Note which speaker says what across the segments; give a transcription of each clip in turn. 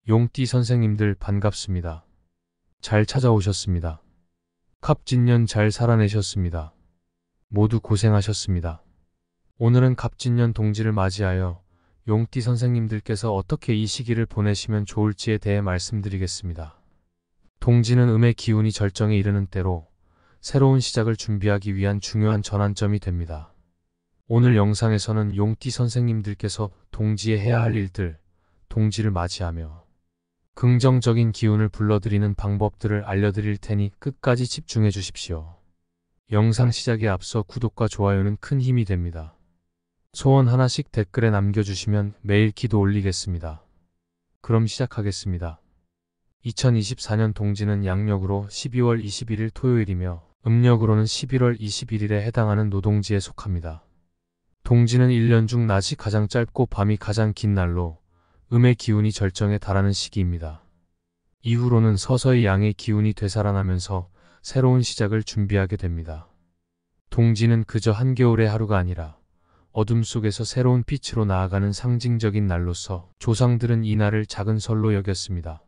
Speaker 1: 용띠 선생님들 반갑습니다. 잘 찾아오셨습니다. 갑진년 잘 살아내셨습니다. 모두 고생하셨습니다. 오늘은 갑진년 동지를 맞이하여 용띠 선생님들께서 어떻게 이 시기를 보내시면 좋을지에 대해 말씀드리겠습니다. 동지는 음의 기운이 절정에 이르는 때로 새로운 시작을 준비하기 위한 중요한 전환점이 됩니다. 오늘 영상에서는 용띠 선생님들께서 동지에 해야 할 일들, 동지를 맞이하며 긍정적인 기운을 불러들이는 방법들을 알려드릴 테니 끝까지 집중해 주십시오. 영상 시작에 앞서 구독과 좋아요는 큰 힘이 됩니다. 소원 하나씩 댓글에 남겨주시면 매일 기도 올리겠습니다. 그럼 시작하겠습니다. 2024년 동지는 양력으로 12월 21일 토요일이며 음력으로는 11월 21일에 해당하는 노동지에 속합니다. 동지는 1년 중 낮이 가장 짧고 밤이 가장 긴 날로 음의 기운이 절정에 달하는 시기입니다. 이후로는 서서히 양의 기운이 되살아나면서 새로운 시작을 준비하게 됩니다. 동지는 그저 한겨울의 하루가 아니라 어둠 속에서 새로운 빛으로 나아가는 상징적인 날로서 조상들은 이 날을 작은 설로 여겼습니다.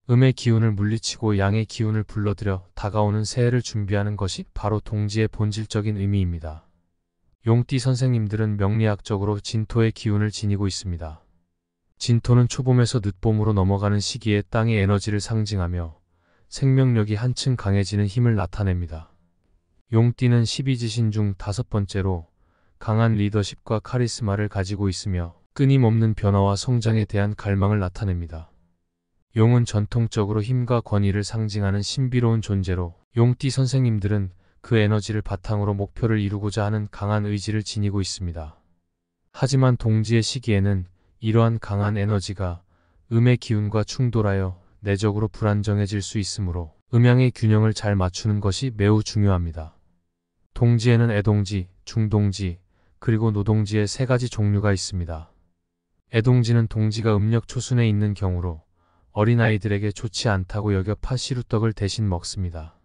Speaker 1: 음의 기운을 물리치고 양의 기운을 불러들여 다가오는 새해를 준비하는 것이 바로 동지의 본질적인 의미입니다. 용띠 선생님들은 명리학적으로 진토의 기운을 지니고 있습니다. 진토는 초봄에서 늦봄으로 넘어가는 시기에 땅의 에너지를 상징하며 생명력이 한층 강해지는 힘을 나타냅니다. 용띠는 12지신 중 5번째로 강한 리더십과 카리스마를 가지고 있으며 끊임없는 변화와 성장에 대한 갈망을 나타냅니다. 용은 전통적으로 힘과 권위를 상징하는 신비로운 존재로 용띠 선생님들은 그 에너지를 바탕으로 목표를 이루고자 하는 강한 의지를 지니고 있습니다. 하지만 동지의 시기에는 이러한 강한 에너지가 음의 기운과 충돌하여 내적으로 불안정해질 수 있으므로 음양의 균형을 잘 맞추는 것이 매우 중요합니다. 동지에는 애동지, 중동지, 그리고 노동지의 3가지 종류가 있습니다. 애동지는 동지가 음력 초순에 있는 경우로 어린아이들에게 좋지 않다고 여겨 팥시루떡을 대신 먹습니다.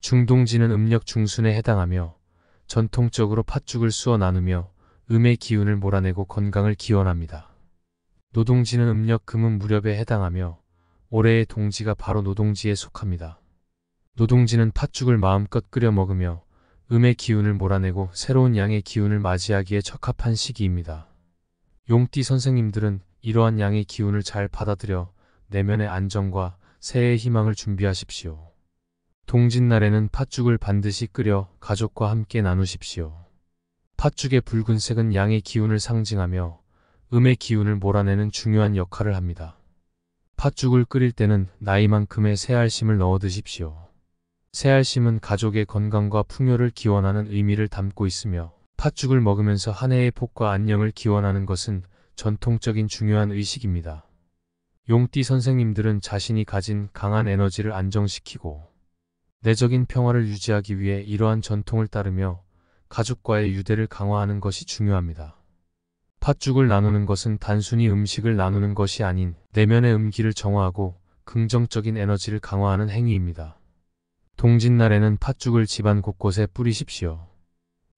Speaker 1: 중동지는 음력 중순에 해당하며 전통적으로 팥죽을 쑤어 나누며 음의 기운을 몰아내고 건강을 기원합니다. 노동지는 음력 금음 무렵에 해당하며 올해의 동지가 바로 노동지에 속합니다. 노동지는 팥죽을 마음껏 끓여 먹으며 음의 기운을 몰아내고 새로운 양의 기운을 맞이하기에 적합한 시기입니다. 용띠 선생님들은 이러한 양의 기운을 잘 받아들여 내면의 안정과 새해의 희망을 준비하십시오. 동짓날에는 팥죽을 반드시 끓여 가족과 함께 나누십시오. 팥죽의 붉은색은 양의 기운을 상징하며 음의 기운을 몰아내는 중요한 역할을 합니다. 팥죽을 끓일 때는 나이만큼의 새알심을 넣어 드십시오. 새알심은 가족의 건강과 풍요를 기원하는 의미를 담고 있으며 팥죽을 먹으면서 한 해의 복과 안녕을 기원하는 것은 전통적인 중요한 의식입니다. 용띠 선생님들은 자신이 가진 강한 에너지를 안정시키고 내적인 평화를 유지하기 위해 이러한 전통을 따르며 가족과의 유대를 강화하는 것이 중요합니다. 팥죽을 나누는 것은 단순히 음식을 나누는 것이 아닌 내면의 음기를 정화하고 긍정적인 에너지를 강화하는 행위입니다. 동짓날에는 팥죽을 집안 곳곳에 뿌리십시오.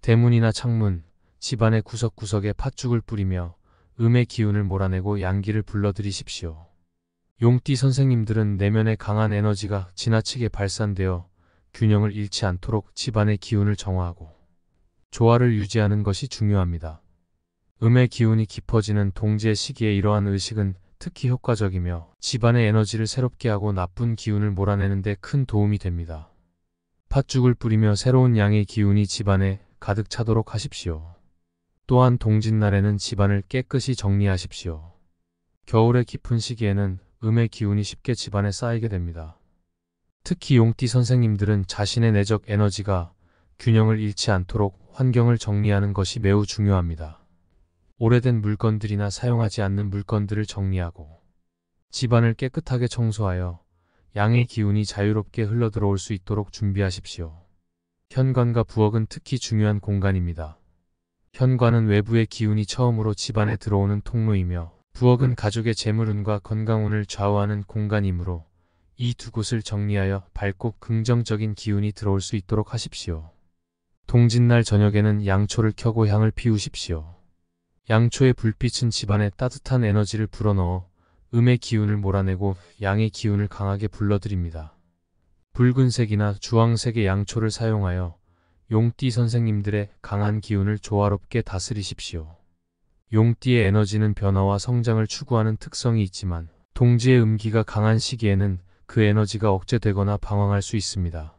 Speaker 1: 대문이나 창문, 집안의 구석구석에 팥죽을 뿌리며 음의 기운을 몰아내고 양기를 불러들이십시오. 용띠 선생님들은 내면의 강한 에너지가 지나치게 발산되어 균형을 잃지 않도록 집안의 기운을 정화하고 조화를 유지하는 것이 중요합니다. 음의 기운이 깊어지는 동지의 시기에 이러한 의식은 특히 효과적이며 집안의 에너지를 새롭게 하고 나쁜 기운을 몰아내는 데 큰 도움이 됩니다. 팥죽을 뿌리며 새로운 양의 기운이 집안에 가득 차도록 하십시오. 또한 동짓날에는 집안을 깨끗이 정리하십시오. 겨울의 깊은 시기에는 음의 기운이 쉽게 집안에 쌓이게 됩니다. 특히 용띠 선생님들은 자신의 내적 에너지가 균형을 잃지 않도록 환경을 정리하는 것이 매우 중요합니다. 오래된 물건들이나 사용하지 않는 물건들을 정리하고 집안을 깨끗하게 청소하여 양의 기운이 자유롭게 흘러들어올 수 있도록 준비하십시오. 현관과 부엌은 특히 중요한 공간입니다. 현관은 외부의 기운이 처음으로 집안에 들어오는 통로이며 부엌은 가족의 재물운과 건강운을 좌우하는 공간이므로 이 두 곳을 정리하여 밝고 긍정적인 기운이 들어올 수 있도록 하십시오. 동짓날 저녁에는 양초를 켜고 향을 피우십시오. 양초의 불빛은 집안에 따뜻한 에너지를 불어넣어 음의 기운을 몰아내고 양의 기운을 강하게 불러들입니다. 붉은색이나 주황색의 양초를 사용하여 용띠 선생님들의 강한 기운을 조화롭게 다스리십시오. 용띠의 에너지는 변화와 성장을 추구하는 특성이 있지만 동지의 음기가 강한 시기에는 그 에너지가 억제되거나 방황할 수 있습니다.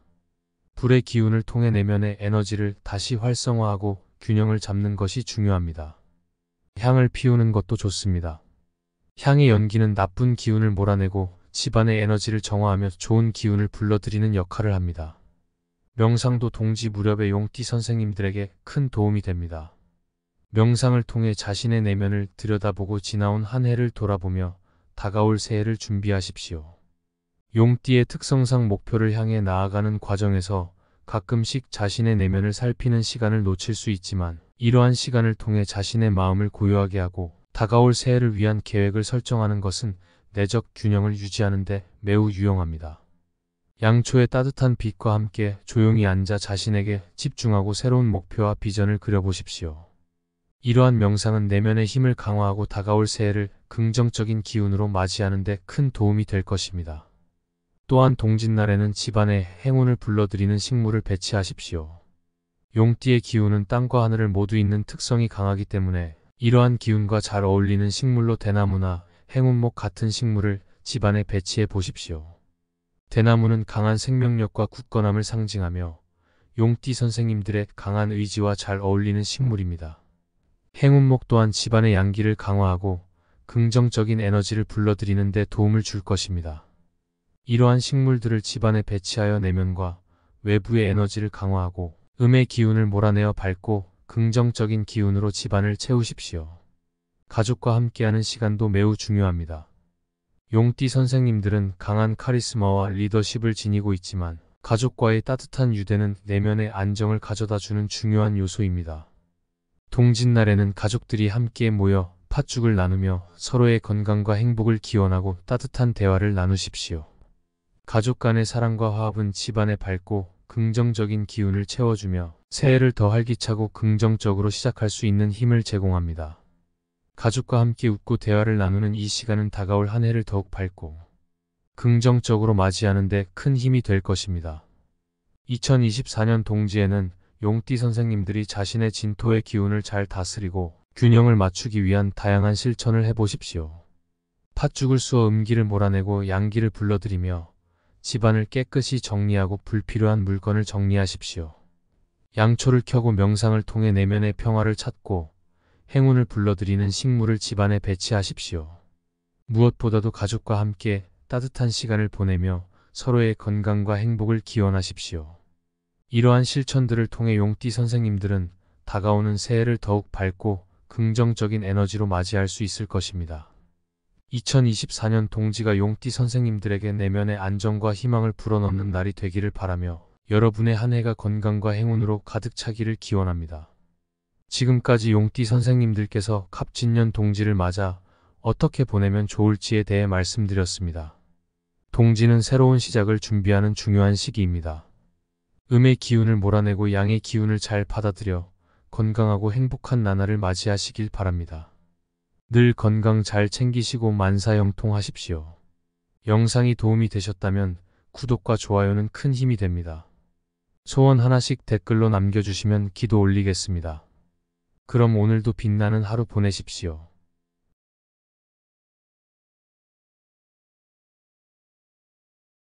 Speaker 1: 불의 기운을 통해 내면의 에너지를 다시 활성화하고 균형을 잡는 것이 중요합니다. 향을 피우는 것도 좋습니다. 향의 연기는 나쁜 기운을 몰아내고 집안의 에너지를 정화하며 좋은 기운을 불러들이는 역할을 합니다. 명상도 동지 무렵의 용띠 선생님들에게 큰 도움이 됩니다. 명상을 통해 자신의 내면을 들여다보고 지나온 한 해를 돌아보며 다가올 새해를 준비하십시오. 용띠의 특성상 목표를 향해 나아가는 과정에서 가끔씩 자신의 내면을 살피는 시간을 놓칠 수 있지만 이러한 시간을 통해 자신의 마음을 고요하게 하고 다가올 새해를 위한 계획을 설정하는 것은 내적 균형을 유지하는 데 매우 유용합니다. 양초의 따뜻한 빛과 함께 조용히 앉아 자신에게 집중하고 새로운 목표와 비전을 그려보십시오. 이러한 명상은 내면의 힘을 강화하고 다가올 새해를 긍정적인 기운으로 맞이하는 데 큰 도움이 될 것입니다. 또한 동짓날에는 집안에 행운을 불러들이는 식물을 배치하십시오. 용띠의 기운은 땅과 하늘을 모두 잇는 특성이 강하기 때문에 이러한 기운과 잘 어울리는 식물로 대나무나 행운목 같은 식물을 집안에 배치해 보십시오. 대나무는 강한 생명력과 굳건함을 상징하며 용띠 선생님들의 강한 의지와 잘 어울리는 식물입니다. 행운목 또한 집안의 양기를 강화하고 긍정적인 에너지를 불러들이는 데 도움을 줄 것입니다. 이러한 식물들을 집안에 배치하여 내면과 외부의 에너지를 강화하고 음의 기운을 몰아내어 밝고 긍정적인 기운으로 집안을 채우십시오. 가족과 함께하는 시간도 매우 중요합니다. 용띠 선생님들은 강한 카리스마와 리더십을 지니고 있지만 가족과의 따뜻한 유대는 내면의 안정을 가져다주는 중요한 요소입니다. 동짓날에는 가족들이 함께 모여 팥죽을 나누며 서로의 건강과 행복을 기원하고 따뜻한 대화를 나누십시오. 가족 간의 사랑과 화합은 집안에 밝고 긍정적인 기운을 채워주며 새해를 더 활기차고 긍정적으로 시작할 수 있는 힘을 제공합니다. 가족과 함께 웃고 대화를 나누는 이 시간은 다가올 한 해를 더욱 밝고 긍정적으로 맞이하는 데 큰 힘이 될 것입니다. 2024년 동지에는 용띠 선생님들이 자신의 진토의 기운을 잘 다스리고 균형을 맞추기 위한 다양한 실천을 해보십시오. 팥죽을 쑤어 음기를 몰아내고 양기를 불러들이며 집안을 깨끗이 정리하고 불필요한 물건을 정리하십시오. 양초를 켜고 명상을 통해 내면의 평화를 찾고 행운을 불러들이는 식물을 집안에 배치하십시오. 무엇보다도 가족과 함께 따뜻한 시간을 보내며 서로의 건강과 행복을 기원하십시오. 이러한 실천들을 통해 용띠 선생님들은 다가오는 새해를 더욱 밝고 긍정적인 에너지로 맞이할 수 있을 것입니다. 2024년 동지가 용띠 선생님들에게 내면의 안정과 희망을 불어넣는 날이 되기를 바라며 여러분의 한 해가 건강과 행운으로 가득 차기를 기원합니다. 지금까지 용띠 선생님들께서 갑진년 동지를 맞아 어떻게 보내면 좋을지에 대해 말씀드렸습니다. 동지는 새로운 시작을 준비하는 중요한 시기입니다. 음의 기운을 몰아내고 양의 기운을 잘 받아들여 건강하고 행복한 나날을 맞이하시길 바랍니다. 늘 건강 잘 챙기시고 만사형통하십시오. 영상이 도움이 되셨다면 구독과 좋아요는 큰 힘이 됩니다. 소원 하나씩 댓글로 남겨주시면 기도 올리겠습니다. 그럼 오늘도 빛나는 하루 보내십시오.